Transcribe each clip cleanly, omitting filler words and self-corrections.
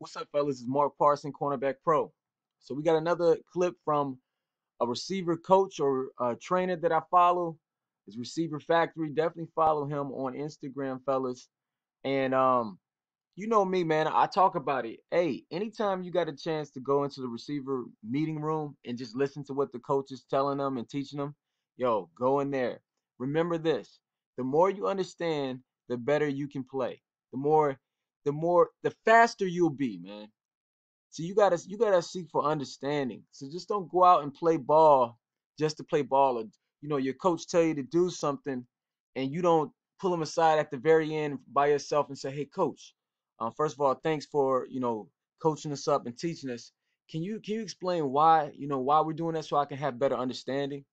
What's up, fellas? It's Mark Parson, Cornerback Pro. So we got another clip from a receiver coach or a trainer that I follow. It's Receiver Factory. Definitely follow him on Instagram, fellas. And you know me, man. I talk about it. Hey, anytime you got a chance to go into the receiver meeting room and just listen to what the coach is telling them and teaching them, yo, go in there. Remember this: the more you understand, the better you can play. The more, the faster you'll be, man. So you gotta seek for understanding. So just don't go out and play ball just to play ball. Or your coach tell you to do something, and you don't pull him aside at the very end by yourself and say, "Hey, coach, first of all, thanks for coaching us up and teaching us. Can you explain why we're doing that so I can have better understanding?"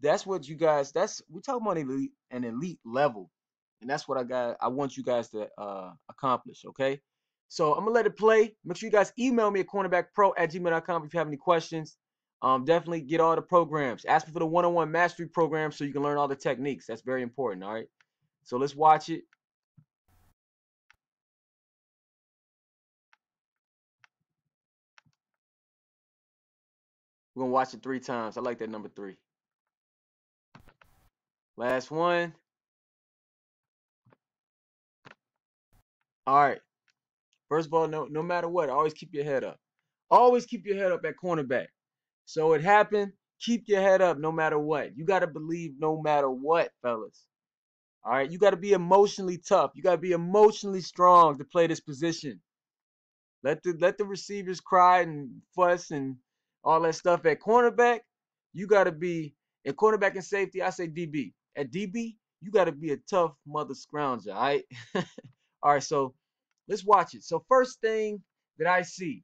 That's what you guys. That's we're talking about an elite level, and that's what I want you guys to accomplish. Okay, so I'm gonna let it play. Make sure you guys email me at cornerbackpro@gmail.com if you have any questions. Definitely get all the programs. Ask me for the one-on-one mastery program so you can learn all the techniques. That's very important. All right. So let's watch it. We're gonna watch it 3 times. I like that number 3. Last one. All right. First of all, no matter what, always keep your head up. Always keep your head up at cornerback. So it happened. Keep your head up no matter what. You got to believe no matter what, fellas. All right. You got to be emotionally tough. You got to be emotionally strong to play this position. Let the receivers cry and fuss and all that stuff at cornerback. You got to be in cornerback and safety. I say DB. At DB, you got to be a tough mother scrounger. All right. All right. So let's watch it. So first thing that I see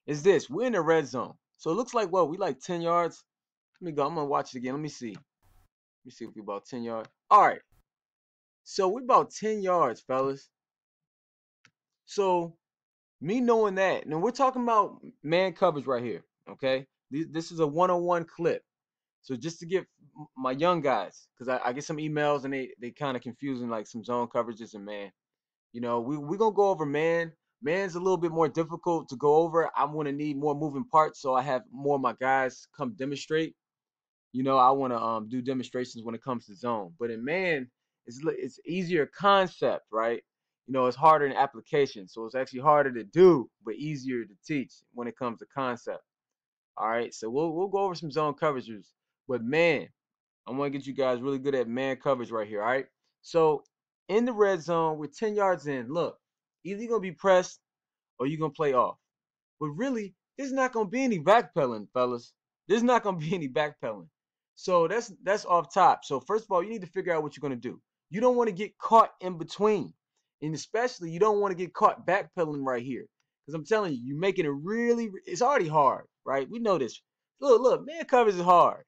is this. We're in the red zone. So it looks like we like 10 yards. Let me go. I'm gonna watch it again. Let me see. Let me see if we about 10 yards. All right. So we're about 10 yards, fellas. So me knowing that, now we're talking about man coverage right here. Okay. This is a one-on-one clip. So just to get my young guys, because I get some emails and they kind of confusing like some zone coverages and man. We're gonna go over man. Man's a little bit more difficult to go over. I'm gonna need more moving parts, so I have more of my guys come demonstrate. I want to do demonstrations when it comes to zone. But in man, it's easier concept, right? It's harder in application, so it's actually harder to do, but easier to teach when it comes to concept. All right, so we'll go over some zone coverages, but man, I want to get you guys really good at man coverage right here. All right, so in the red zone, we're 10 yards in. Look, either you're gonna be pressed or you're gonna play off. But really, there's not gonna be any backpedaling, fellas. There's not gonna be any backpedaling. So that's off top. So first of all, you need to figure out what you're gonna do. You don't want to get caught in between, and especially you don't want to get caught backpedaling right here. Because I'm telling you, you're making it really. It's already hard, right? We know this. Look, man covers is hard,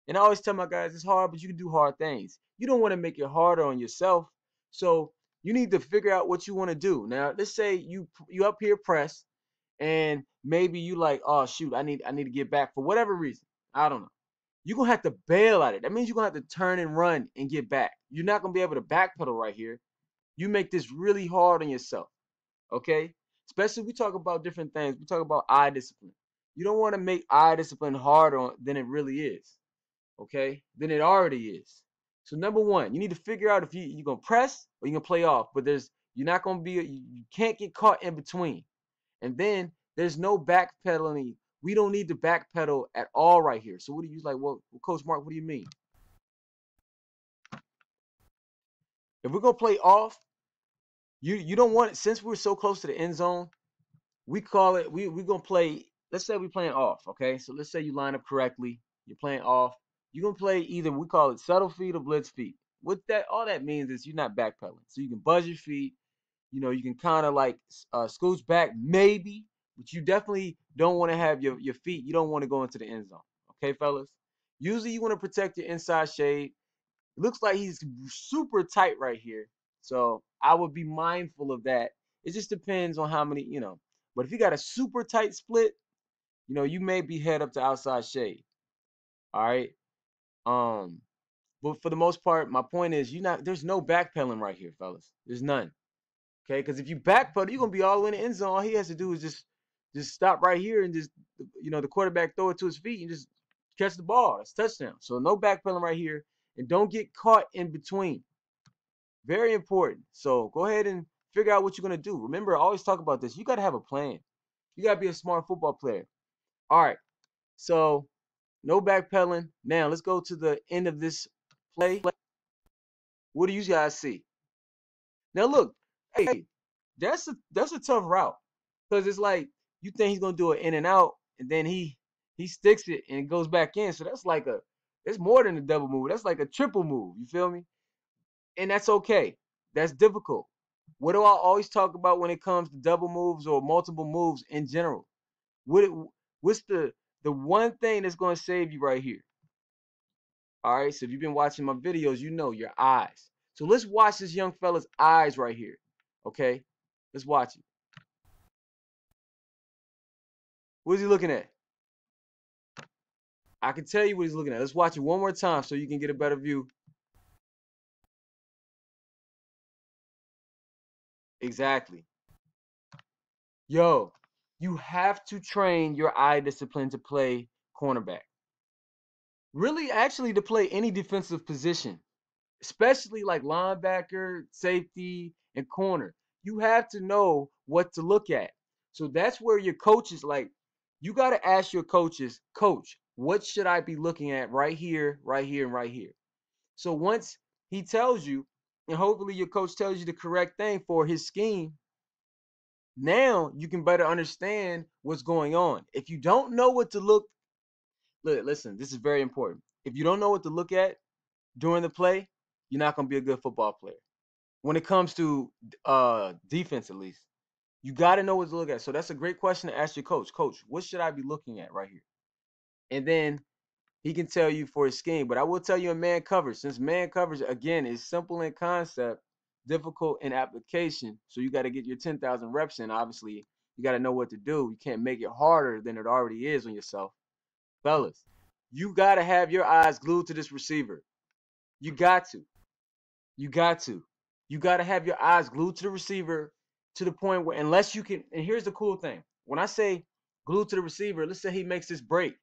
and I always tell my guys it's hard, but you can do hard things. You don't want to make it harder on yourself. So you need to figure out what you want to do. Now, let's say you up here press and maybe you like, oh shoot, I need to get back for whatever reason. I don't know. You're gonna have to bail at it. That means you're gonna have to turn and run and get back. You're not gonna be able to backpedal right here. You make this really hard on yourself. Okay? Especially we talk about different things. We talk about eye discipline. You don't want to make eye discipline harder than it really is. Okay? Than it already is. So number one, you need to figure out if you're gonna press or you're gonna play off. But you're not gonna be you can't get caught in between. And then there's no backpedaling. We don't need to backpedal at all right here. So what do you like? Well, Coach Mark, what do you mean? If we're gonna play off, you don't want it since we're so close to the end zone. We call it we're gonna play. Let's say we're playing off. Okay, so let's say you line up correctly. You're playing off. You're gonna play either we call it subtle feet or blitz feet. What that all that means is you're not backpedaling. So you can buzz your feet. You can kind of like scooch back maybe, but you definitely don't want to have your feet. You don't want to go into the end zone. Okay, fellas? Usually you want to protect your inside shade. It looks like he's super tight right here. So I would be mindful of that. It just depends on how many. But if you got a super tight split, you may be head up to outside shade. All right. Um, but for the most part, my point is there's no backpedaling right here, fellas. There's none. Okay, because if you backpedal, you're gonna be all in the end zone. All he has to do is just stop right here and just the quarterback throw it to his feet and just catch the ball. That's touchdown. So no backpedaling right here, and don't get caught in between. Very important. So go ahead and figure out what you're gonna do. Remember, I always talk about this. You gotta have a plan. You gotta be a smart football player. All right. So no backpedaling. Now let's go to the end of this play. What do you guys see? Now look, hey, that's a tough route because it's like you think he's gonna do it in and out, and then he sticks it and it goes back in. So that's like it's more than a double move. That's like a triple move. You feel me? And that's okay. That's difficult. What do I always talk about when it comes to double moves or multiple moves in general? What what's the one thing that's gonna save you right here? All right. So if you've been watching my videos, you know your eyes. So let's watch this young fella's eyes right here. Okay. Let's watch it. What is he looking at? I can tell you what he's looking at. Let's watch it one more time so you can get a better view. Exactly. Yo, you have to train your eye discipline to play cornerback. Really, actually, to play any defensive position, especially like linebacker, safety, and corner. You have to know what to look at. So that's where your coaches, like, you got to ask your coaches, Coach, what should I be looking at right here, right here, and right here? So once he tells you, and hopefully your coach tells you the correct thing for his scheme, now you can better understand what's going on. If you don't know what to listen, this is very important. If you don't know what to look at during the play, you're not going to be a good football player. When it comes to defense, at least, you got to know what to look at. So that's a great question to ask your coach. Coach, what should I be looking at right here? And then he can tell you for his scheme. But I will tell you in man coverage, since man coverage, again, is simple in concept, difficult in application. So you got to get your 10,000 reps in. Obviously, you got to know what to do. You can't make it harder than it already is on yourself. Fellas, you got to have your eyes glued to this receiver. You got to. You got to. You got to have your eyes glued to the receiver to the point where, unless you can, and here's the cool thing. When I say glued to the receiver, let's say he makes this break,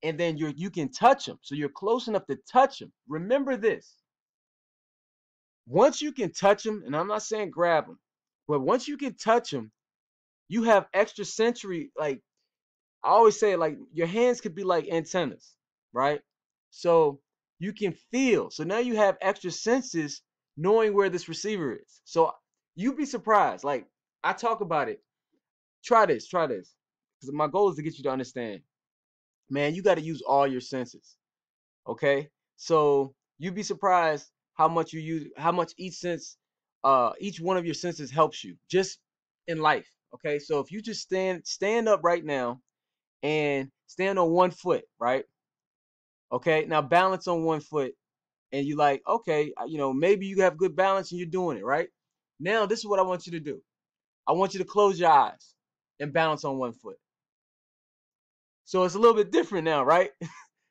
and then you can touch him. So you're close enough to touch him. Remember this. Once you can touch him, and I'm not saying grab him, but once you can touch him, you have extra sensory, like I always say, like your hands could be like antennas, right? So you can feel. So now you have extra senses knowing where this receiver is. So you'd be surprised. Like I talk about it. Try this, try this. Because my goal is to get you to understand. Man, you got to use all your senses. Okay? So you'd be surprised how much you use, how much each one of your senses helps you just in life. Okay? So if you just stand up right now and stand on one foot, right? Okay, now balance on one foot, and you like, okay, maybe you have good balance and you're doing it, right? Now, this is what I want you to do. I want you to close your eyes and balance on one foot. So it's a little bit different now, right?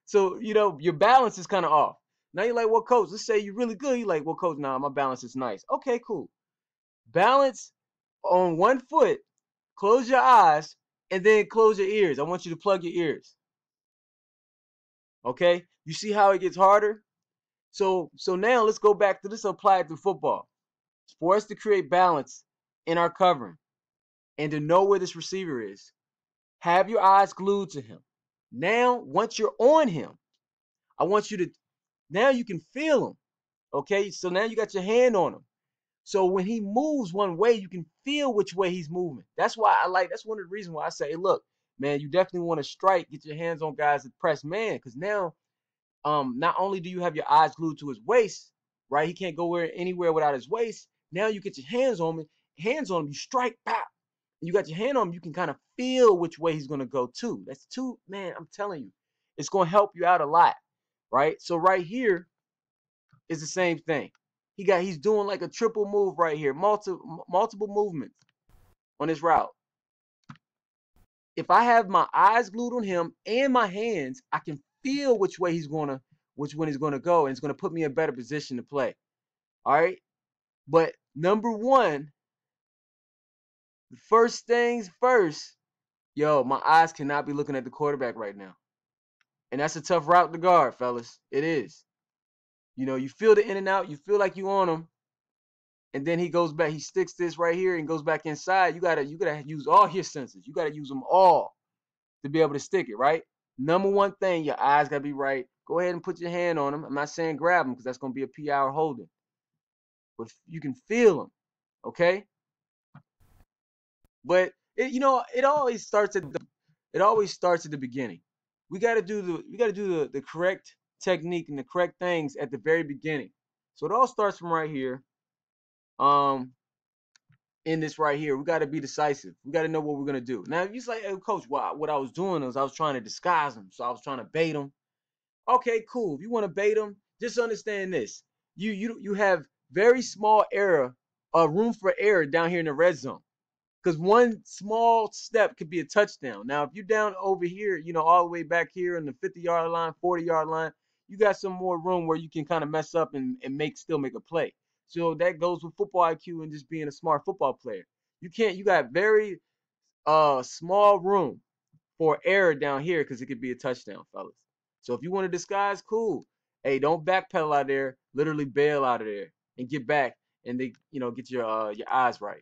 So, your balance is kind of off. Now you're like, well, coach, let's say you're really good. You're like, well, coach, nah, my balance is nice. Okay, cool. Balance on one foot, close your eyes, and then close your ears. I want you to plug your ears. Okay? You see how it gets harder? So now let's go back to this, apply it to football. For us to create balance in our covering and to know where this receiver is, have your eyes glued to him. Now, once you're on him, I want you to, now you can feel him. Okay, so now you got your hand on him. So when he moves one way, you can feel which way he's moving. That's why that's one of the reasons why I say, hey, look, man, you definitely want to strike, get your hands on guys that press man, because now not only do you have your eyes glued to his waist, right? He can't go anywhere without his waist. Now you get your hands on him, you strike, pop. You got your hand on him, you can kind of feel which way he's gonna go to. That's two, man. I'm telling you, it's gonna help you out a lot, right? So right here is the same thing. He's doing like a triple move right here, multiple movements on his route. If I have my eyes glued on him and my hands, I can feel which one he's gonna go, and it's gonna put me in a better position to play. All right. But number one, The first things first, yo, my eyes cannot be looking at the quarterback right now. And that's a tough route to guard, fellas. It is. You know, you feel the in and out, you feel like you on him, and then he goes back, he sticks this right here and goes back inside. You gotta use all your senses. You gotta use them all to be able to stick it, right? Number one thing, your eyes gotta be right. Go ahead and put your hand on him. I'm not saying grab him because that's gonna be a PI holding, but you can feel him, okay? But it always starts at the beginning. We gotta do the correct technique and the correct things at the very beginning. So it all starts from right here. Um, in this right here, we gotta be decisive. We gotta know what we're gonna do. Now, if you say, "Hey, coach, what I was doing was I was trying to disguise him, so I was trying to bait him." Okay, cool. If you want to bait him, just understand this: you have very small room for error down here in the red zone. Because one small step could be a touchdown. Now, if you're down over here, all the way back here in the 50-yard line, 40-yard line, you got some more room where you can kind of mess up and still make a play. So that goes with football IQ and just being a smart football player. You got very small room for error down here because it could be a touchdown, fellas. So if you want to disguise, cool. Hey, don't backpedal out there. Literally bail out of there and get back and get your eyes right.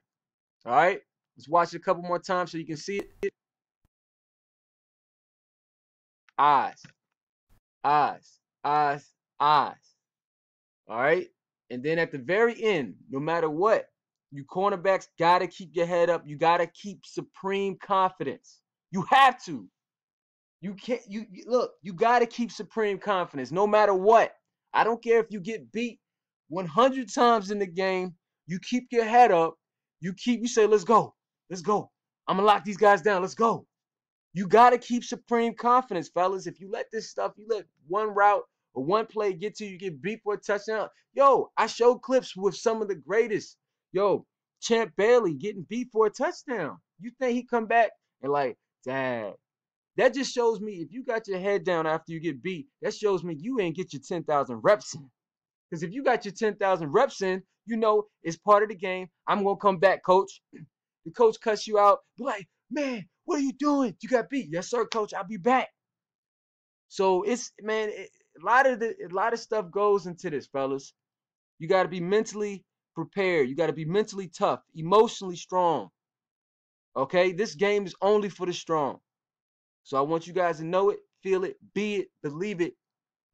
All right. Let's watch it a couple more times so you can see it. Eyes, eyes, eyes, eyes. All right. And then at the very end, no matter what, you cornerbacks got to keep your head up. You got to keep supreme confidence. You have to. You can't, look, you got to keep supreme confidence no matter what. I don't care if you get beat 100 times in the game. You keep your head up. You say, let's go. Let's go. I'm going to lock these guys down. Let's go. You got to keep supreme confidence, fellas. If you let you let one route or one play get to you, get beat for a touchdown. Yo, I showed clips with some of the greatest. Yo, Champ Bailey getting beat for a touchdown. You think he come back and like, dad, that just shows me if you got your head down after you get beat, that shows me you ain't get your 10,000 reps in. Because if you got your 10,000 reps in, it's part of the game. I'm going to come back, coach. The coach cuts you out. Be like, man, what are you doing? You got beat. Yes, sir, coach. I'll be back. So a lot of stuff goes into this, fellas. You got to be mentally prepared. You got to be mentally tough, emotionally strong. Okay? This game is only for the strong. So I want you guys to know it, feel it, be it, believe it,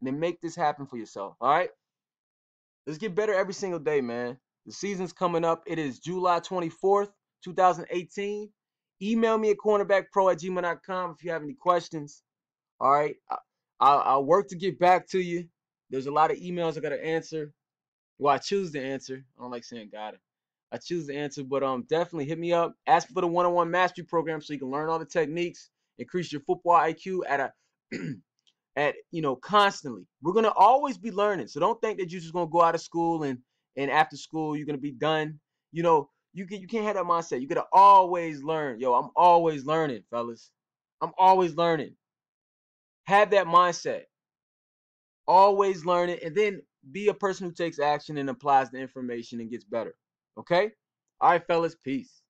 and then make this happen for yourself. All right? Let's get better every single day, man. The season's coming up. It is July 24th, 2018. Email me at cornerbackpro@gmail.com if you have any questions. All right? I'll work to get back to you. There's a lot of emails I got to answer. Well, I choose to answer. I don't like saying gotta. I choose to answer, but definitely hit me up. Ask for the one-on-one mastery program so you can learn all the techniques, increase your football IQ constantly. We're gonna always be learning. So don't think that you're just gonna go out of school and after school you're gonna be done. You can't have that mindset. You gotta always learn. Yo, I'm always learning, fellas. I'm always learning. Have that mindset. Always learn it, and then be a person who takes action and applies the information and gets better. Okay? All right, fellas, peace.